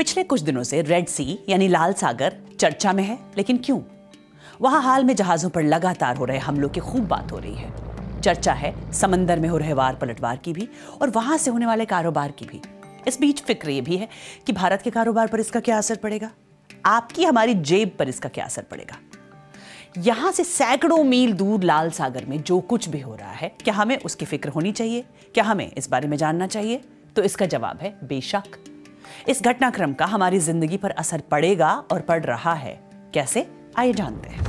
पिछले कुछ दिनों से रेड सी यानी लाल सागर चर्चा में है, लेकिन क्यों? वहां हाल में जहाजों पर लगातार हो रहे हमलों की खूब बात हो रही है। चर्चा है समंदर में हो रहे वार पलटवार की भी और वहां से होने वाले कारोबार की भी। इस बीच फिक्र ये भी है कि भारत के कारोबार पर इसका क्या असर पड़ेगा, आपकी हमारी जेब पर इसका क्या असर पड़ेगा। यहां से सैकड़ों मील दूर लाल सागर में जो कुछ भी हो रहा है, क्या हमें उसकी फिक्र होनी चाहिए? क्या हमें इस बारे में जानना चाहिए? तो इसका जवाब है बेशक। इस घटनाक्रम का हमारी जिंदगी पर असर पड़ेगा और पड़ रहा है। कैसे? आइए जानते हैं।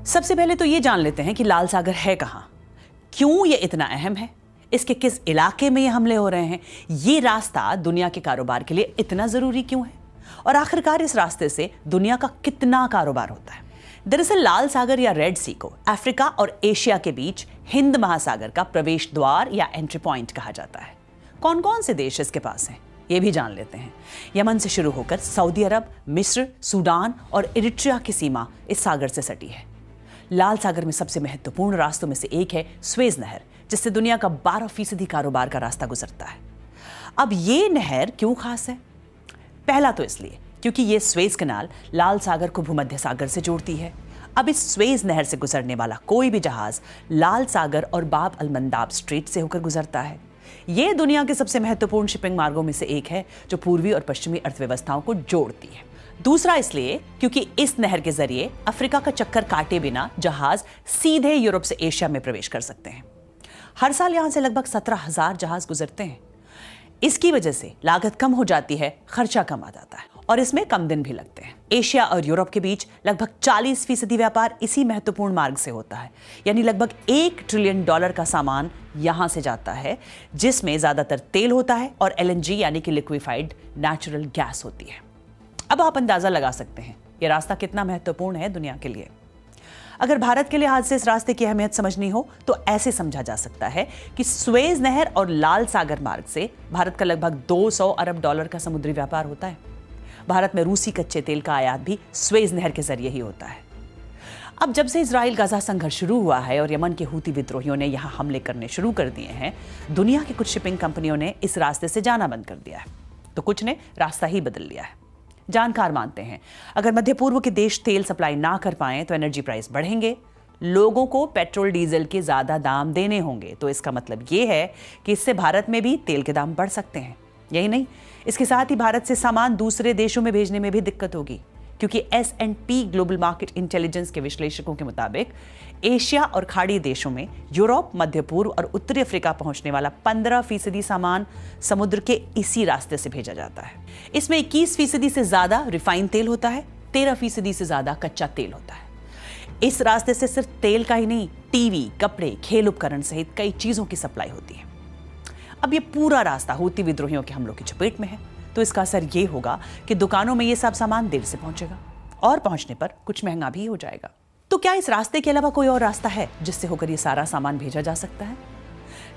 सबसे पहले तो ये जान लेते हैं कि लाल सागर है कहां, क्यों ये इतना अहम है, इसके किस इलाके में ये हमले हो रहे हैं, ये रास्ता दुनिया के कारोबार के लिए इतना जरूरी क्यों है, और आखिरकार इस रास्ते से दुनिया का कितना कारोबार होता है। दरअसल लाल सागर या रेड सी को अफ्रीका और एशिया के बीच हिंद महासागर का प्रवेश द्वार या एंट्री पॉइंट कहा जाता है। कौन कौन से देश इसके पास हैं, ये भी जान लेते हैं। यमन से शुरू होकर सऊदी अरब, मिस्र, सूडान और इरिट्रिया की सीमा इस सागर से सटी है। लाल सागर में सबसे महत्वपूर्ण रास्तों में से एक है स्वेज नहर, जिससे दुनिया का 12% कारोबार का रास्ता गुजरता है। अब ये नहर क्यों खास है? पहला तो इसलिए क्योंकि ये स्वेज कनाल लाल सागर को भूमध्य सागर से जोड़ती है। अब इस स्वेज नहर से गुजरने वाला कोई भी जहाज लाल सागर और बाब अल मंदाब स्ट्रेट से होकर गुजरता है। ये दुनिया के सबसे महत्वपूर्ण शिपिंग मार्गों में से एक है, जो पूर्वी और पश्चिमी अर्थव्यवस्थाओं को जोड़ती है। दूसरा इसलिए क्योंकि इस नहर के जरिए अफ्रीका का चक्कर काटे बिना जहाज सीधे यूरोप से एशिया में प्रवेश कर सकते हैं। हर साल यहां से लगभग 17,000 जहाज गुजरते हैं। इसकी वजह से लागत कम हो जाती है, खर्चा कम आ जाता है और इसमें कम दिन भी लगते हैं। एशिया और यूरोप के बीच लगभग 40% व्यापार इसी महत्वपूर्ण मार्ग से होता है, यानी लगभग $1 ट्रिलियन का सामान यहां से जाता है, जिसमें ज्यादातर तेल होता है और LNG यानी कि लिक्विफाइड नेचुरल गैस होती है। अब आप अंदाजा लगा सकते हैं यह रास्ता कितना महत्वपूर्ण है दुनिया के लिए। अगर भारत के लिहाज से इस रास्ते की अहमियत समझनी हो तो ऐसे समझा जा सकता है कि स्वेज नहर और लाल सागर मार्ग से भारत का लगभग $200 अरब का समुद्री व्यापार होता है। भारत में रूसी कच्चे तेल का आयात भी स्वेज नहर के जरिए ही होता है। अब जब से इजराइल गाजा संघर्ष शुरू हुआ है और यमन के हूती विद्रोहियों ने यहां हमले करने शुरू कर दिए हैं, दुनिया की कुछ शिपिंग कंपनियों ने इस रास्ते से जाना बंद कर दिया है, तो कुछ ने रास्ता ही बदल लिया है। जानकार मानते हैं अगर मध्य पूर्व के देश तेल सप्लाई ना कर पाएं तो एनर्जी प्राइस बढ़ेंगे, लोगों को पेट्रोल डीजल के ज्यादा दाम देने होंगे, तो इसका मतलब यह है कि इससे भारत में भी तेल के दाम बढ़ सकते हैं। यही नहीं, इसके साथ ही भारत से सामान दूसरे देशों में भेजने में भी दिक्कत होगी, क्योंकि S&P ग्लोबल मार्केट इंटेलिजेंस के विश्लेषकों के मुताबिक एशिया और खाड़ी देशों में यूरोप, मध्य पूर्व और उत्तरी अफ्रीका पहुंचने वाला 15% सामान समुद्र के इसी रास्ते से भेजा जाता है। इसमें 21% से ज्यादा रिफाइन तेल होता है, 13% से ज्यादा कच्चा तेल होता है। इस रास्ते से सिर्फ तेल का ही नहीं, टीवी, कपड़े, खेल उपकरण सहित कई चीजों की सप्लाई होती है। अब ये पूरा रास्ता हूती विद्रोहियों के हमलों की चपेट में है, तो इसका असर ये होगा कि दुकानों में ये सब सामान देर से पहुंचेगा और पहुंचने पर कुछ महंगा भी हो जाएगा। तो क्या इस रास्ते के अलावा कोई और रास्ता है जिससे होकर ये सारा सामान भेजा जा सकता है?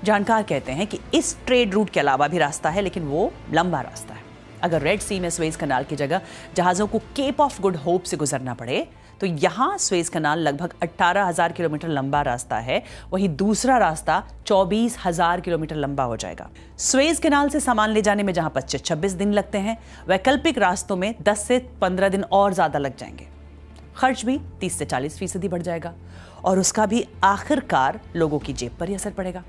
जानकार कहते हैं कि इस ट्रेड रूट के अलावा भी रास्ता है, लेकिन वो लंबा रास्ता है। अगर रेड सी में स्वेज कनाल की जगह जहाजों को केप ऑफ गुड होप से गुजरना पड़े, तो यहां स्वेज कनाल लगभग 18,000 किलोमीटर लंबा रास्ता है, वहीं दूसरा रास्ता 24,000 किलोमीटर लंबा हो जाएगा। स्वेज कनाल से सामान ले जाने में जहां 25-26 दिन लगते हैं, वैकल्पिक रास्तों में 10 से 15 दिन और ज्यादा लग जाएंगे। खर्च भी 30 से 40% बढ़ जाएगा और उसका भी आखिरकार लोगों की जेब पर ही असर पड़ेगा।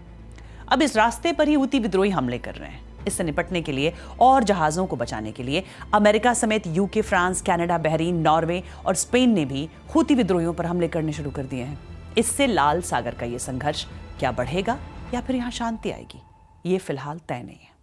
अब इस रास्ते पर ही हूती विद्रोही हमले कर रहे हैं। इससे निपटने के लिए और जहाजों को बचाने के लिए अमेरिका समेत UK, France, Canada, Bahrain, Norway और स्पेन ने भी हूती विद्रोहियों पर हमले करने शुरू कर दिए हैं। इससे लाल सागर का ये संघर्ष क्या बढ़ेगा या फिर यहां शांति आएगी, ये फिलहाल तय नहीं है।